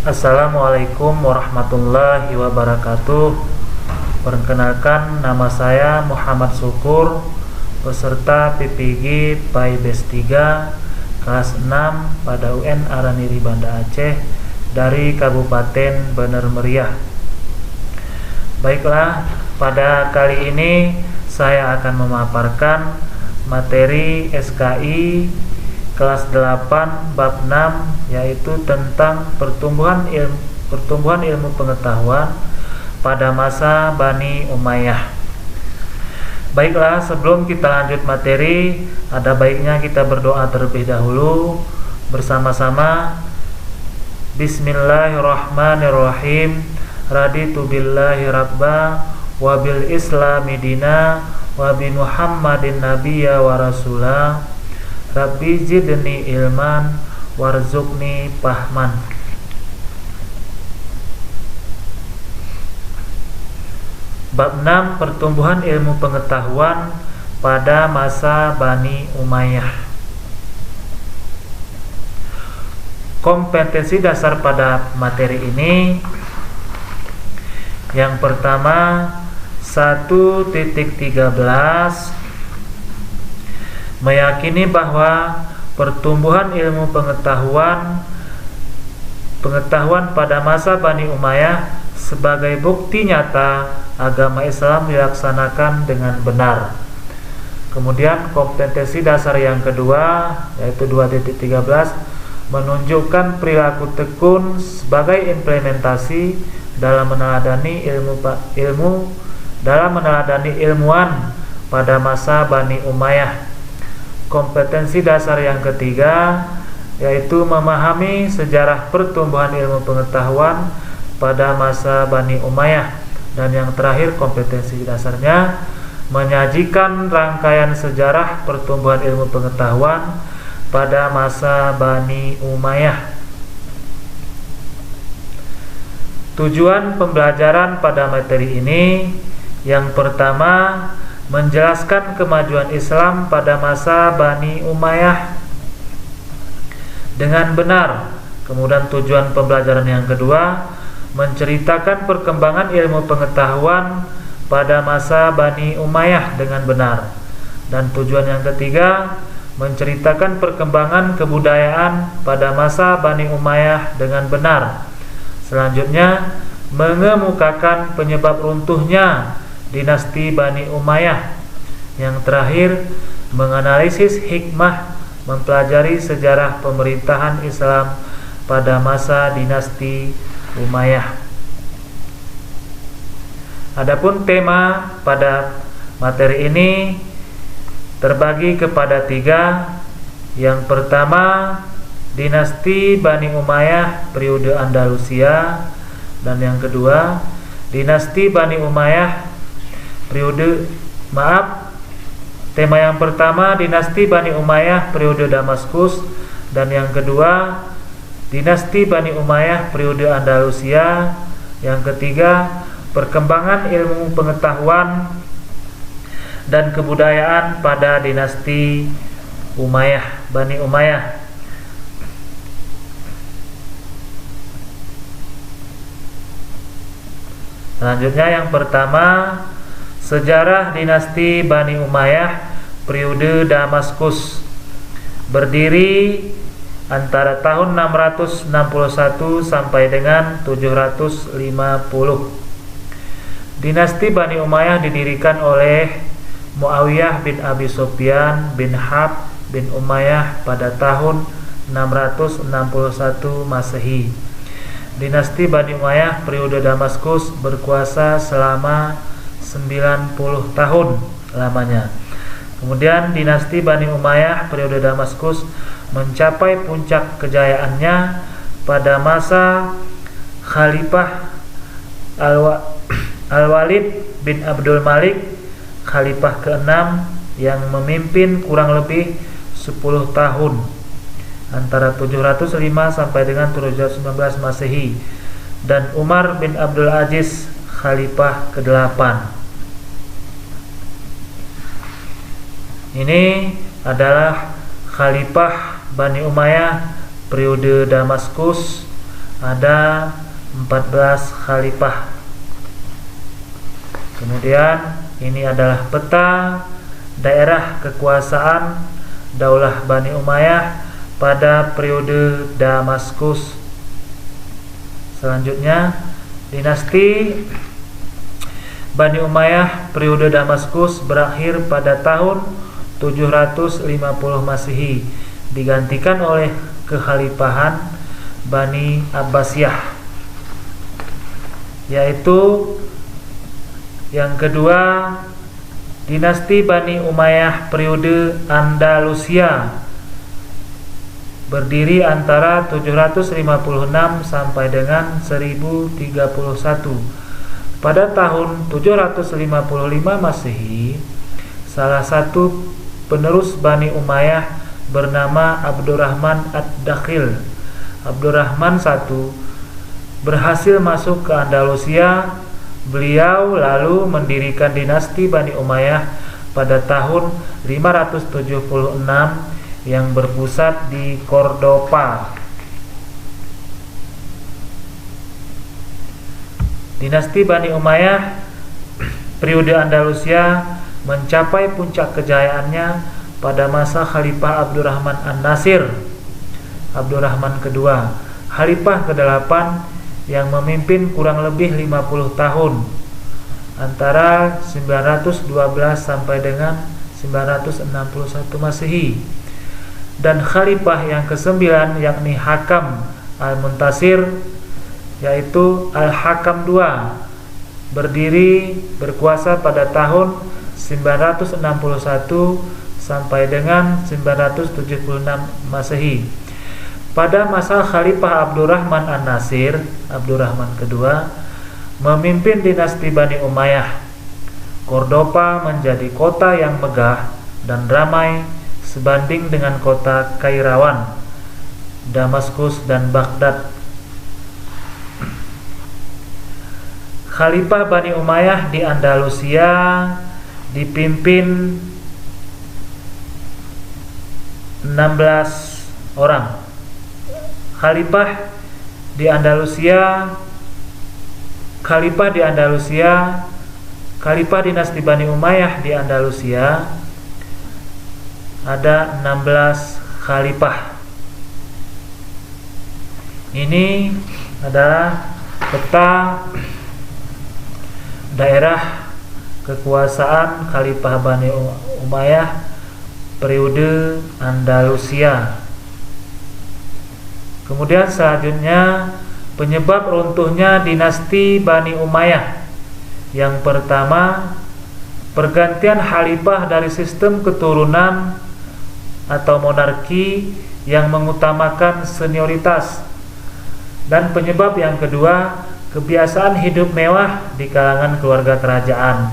Assalamualaikum warahmatullahi wabarakatuh. Perkenalkan, nama saya Muhammad Syukur, peserta PPG PAI-BES 3 kelas 6 pada UN Araniri Banda Aceh dari Kabupaten Bener Meriah. Baiklah, pada kali ini saya akan memaparkan materi SKI kelas 8 bab 6, yaitu tentang pertumbuhan ilmu pengetahuan pada masa Bani Umayyah. Baiklah, sebelum kita lanjut materi, ada baiknya kita berdoa terlebih dahulu bersama-sama. Bismillahirrahmanirrahim. Raditu billahi rabba wa bil islami dina wa bi Muhammadin nabiyya wa rasulah. Rabbi zidni ilman warzuqni fahman. Bab 6, pertumbuhan ilmu pengetahuan pada masa Bani Umayyah. Kompetensi dasar pada materi ini, yang pertama 1.13, meyakini bahwa pertumbuhan ilmu pengetahuan pada masa Bani Umayyah sebagai bukti nyata agama Islam dilaksanakan dengan benar. Kemudian kompetensi dasar yang kedua, yaitu 2.13, menunjukkan perilaku tekun sebagai implementasi dalam meneladani ilmuwan pada masa Bani Umayyah. Kompetensi dasar yang ketiga, yaitu memahami sejarah pertumbuhan ilmu pengetahuan pada masa Bani Umayyah. Dan yang terakhir, kompetensi dasarnya menyajikan rangkaian sejarah pertumbuhan ilmu pengetahuan pada masa Bani Umayyah. Tujuan pembelajaran pada materi ini, yang pertama, menjelaskan kemajuan Islam pada masa Bani Umayyah dengan benar. Kemudian tujuan pembelajaran yang kedua, menceritakan perkembangan ilmu pengetahuan pada masa Bani Umayyah dengan benar. Dan tujuan yang ketiga, menceritakan perkembangan kebudayaan pada masa Bani Umayyah dengan benar. Selanjutnya, mengemukakan penyebab runtuhnya dinasti Bani Umayyah. Yang terakhir, menganalisis hikmah mempelajari sejarah pemerintahan Islam pada masa dinasti Umayyah. Adapun tema pada materi ini terbagi kepada 3. Yang pertama, dinasti Bani Umayyah periode Andalusia, dan yang kedua, dinasti Bani Umayyah tema yang pertama, dinasti Bani Umayyah periode Damaskus, dan yang kedua, dinasti Bani Umayyah periode Andalusia. Yang ketiga, perkembangan ilmu pengetahuan dan kebudayaan pada dinasti Bani Umayyah. Selanjutnya, yang pertama, sejarah dinasti Bani Umayyah periode Damaskus, berdiri antara tahun 661 sampai dengan 750. Dinasti Bani Umayyah didirikan oleh Muawiyah bin Abi Sufyan bin Harb bin Umayyah pada tahun 661 Masehi. Dinasti Bani Umayyah periode Damaskus berkuasa selama 90 tahun lamanya. Kemudian dinasti Bani Umayyah periode Damaskus mencapai puncak kejayaannya pada masa Khalifah Al-Walid bin Abdul Malik, Khalifah ke-6, yang memimpin kurang lebih 10 tahun, antara 705 sampai dengan 719 Masehi, dan Umar bin Abdul Aziz, Khalifah ke-8. Ini adalah Khalifah Bani Umayyah periode Damaskus ada 14 khalifah. Kemudian ini adalah peta daerah kekuasaan Daulah Bani Umayyah pada periode Damaskus. Selanjutnya, dinasti Bani Umayyah periode Damaskus berakhir pada tahun 750 Masehi, digantikan oleh kekhalifahan Bani Abbasiyah, yaitu yang kedua, dinasti Bani Umayyah periode Andalusia berdiri antara 756 sampai dengan 1031. Pada tahun 755 Masehi, salah satu penerus Bani Umayyah bernama Abdurrahman Ad-Dakhil, Abdurrahman I, berhasil masuk ke Andalusia. Beliau lalu mendirikan dinasti Bani Umayyah pada tahun 576 yang berpusat di Cordoba. Dinasti Bani Umayyah periode Andalusia mencapai puncak kejayaannya pada masa Khalifah Abdurrahman An-Nasir, Abdurrahman II, Khalifah ke-8 yang memimpin kurang lebih 50 tahun antara 912 sampai dengan 961 Masehi, dan Khalifah yang ke-9 yakni Hakam Al-Muntasir, yaitu Al-Hakam II, berkuasa pada tahun 961 sampai dengan 976 Masehi. Pada masa Khalifah Abdurrahman An-Nasir, Abdurrahman II, memimpin dinasti Bani Umayyah, Cordoba menjadi kota yang megah dan ramai sebanding dengan kota Kairawan, Damaskus, dan Baghdad. Khalifah Bani Umayyah di Andalusia dipimpin 16 orang. Khalifah di Andalusia, Khalifah dinasti Bani Umayyah di Andalusia ada 16 khalifah. Ini adalah peta daerah kekuasaan Khalifah Bani Umayyah periode Andalusia. Kemudian selanjutnya, penyebab runtuhnya dinasti Bani Umayyah. Yang pertama, pergantian khalifah dari sistem keturunan atau monarki yang mengutamakan senioritas. Dan penyebab yang kedua, kebiasaan hidup mewah di kalangan keluarga kerajaan.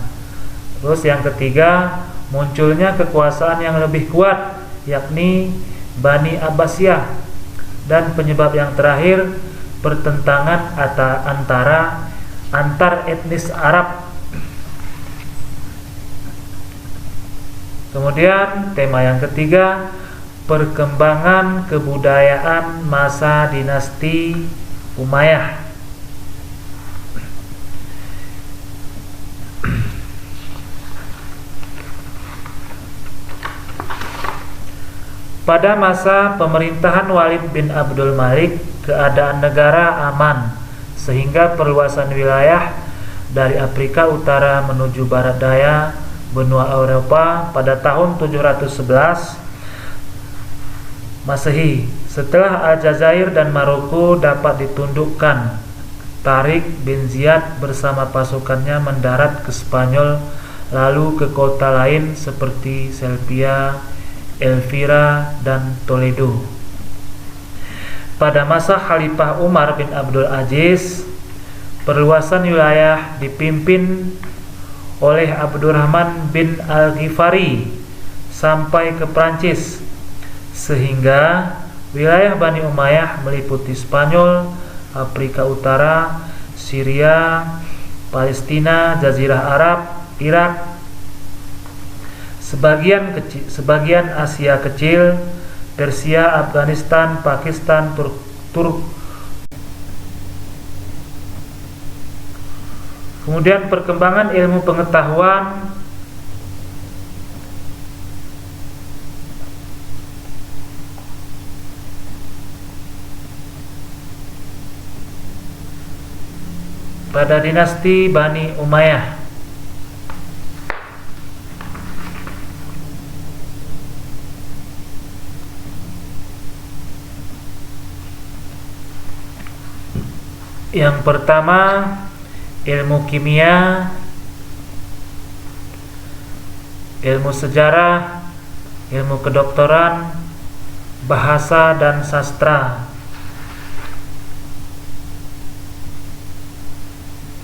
Terus yang ketiga, munculnya kekuasaan yang lebih kuat, yakni Bani Abbasiyah. Dan penyebab yang terakhir, pertentangan antar etnis Arab. Kemudian tema yang ketiga, perkembangan kebudayaan masa dinasti Umayyah. Pada masa pemerintahan Walid bin Abdul Malik, keadaan negara aman sehingga perluasan wilayah dari Afrika Utara menuju barat daya benua Eropa pada tahun 711 Masehi. Setelah Aljazair dan Maroko dapat ditundukkan, Tariq bin Ziyad bersama pasukannya mendarat ke Spanyol, lalu ke kota lain seperti Sevilla, Elvira, dan Toledo. Pada masa Khalifah Umar bin Abdul Aziz, perluasan wilayah dipimpin oleh Abdurrahman bin Al-Ghifari sampai ke Prancis, sehingga wilayah Bani Umayyah meliputi Spanyol, Afrika Utara, Syria, Palestina, Jazirah Arab, Irak, sebagian Asia kecil, Persia, Afghanistan, Pakistan, Kemudian perkembangan ilmu pengetahuan pada dinasti Bani Umayyah. Yang pertama, ilmu kimia, ilmu sejarah, ilmu kedokteran, bahasa dan sastra.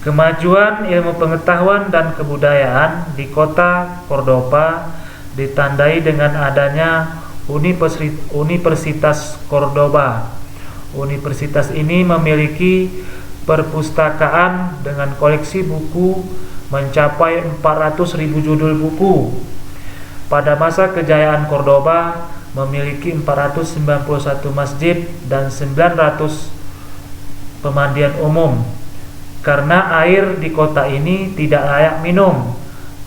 Kemajuan ilmu pengetahuan dan kebudayaan di kota Cordoba ditandai dengan adanya Universitas Cordoba. Universitas ini memiliki perpustakaan dengan koleksi buku mencapai 400.000 judul buku. Pada masa kejayaan Cordoba memiliki 491 masjid dan 900 pemandian umum. Karena air di kota ini tidak layak minum,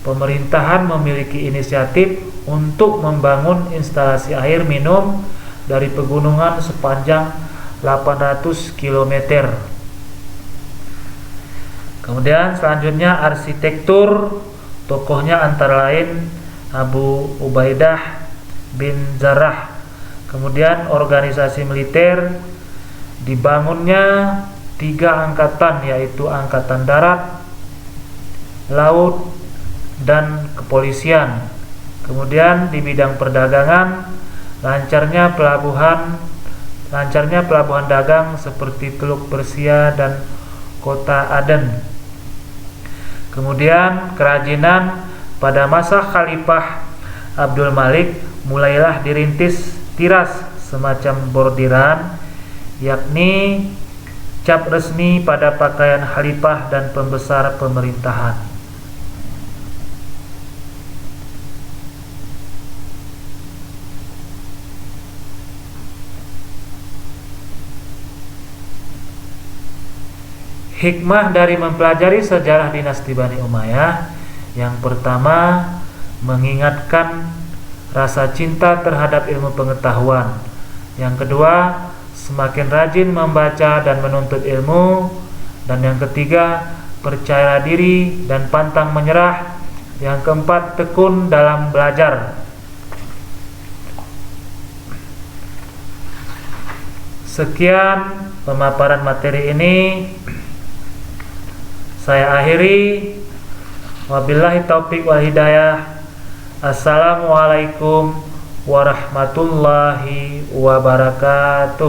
pemerintahan memiliki inisiatif untuk membangun instalasi air minum dari pegunungan sepanjang 800 km. Kemudian selanjutnya arsitektur, tokohnya antara lain Abu Ubaidah bin Jarrah. Kemudian organisasi militer, dibangunnya 3 angkatan, yaitu angkatan darat, laut, dan kepolisian. Kemudian di bidang perdagangan, lancarnya pelabuhan dagang seperti Teluk Persia dan Kota Aden. Kemudian kerajinan, pada masa Khalifah Abdul Malik mulailah dirintis tiras semacam bordiran, yakni cap resmi pada pakaian khalifah dan pembesar pemerintahan. Hikmah dari mempelajari sejarah dinasti Bani Umayyah: yang pertama, mengingatkan rasa cinta terhadap ilmu pengetahuan. Yang kedua, semakin rajin membaca dan menuntut ilmu. Dan yang ketiga, percaya diri dan pantang menyerah. Yang keempat, tekun dalam belajar. Sekian pemaparan materi ini saya akhiri. Wabillahi taufiq wal hidayah. Assalamualaikum warahmatullahi wabarakatuh.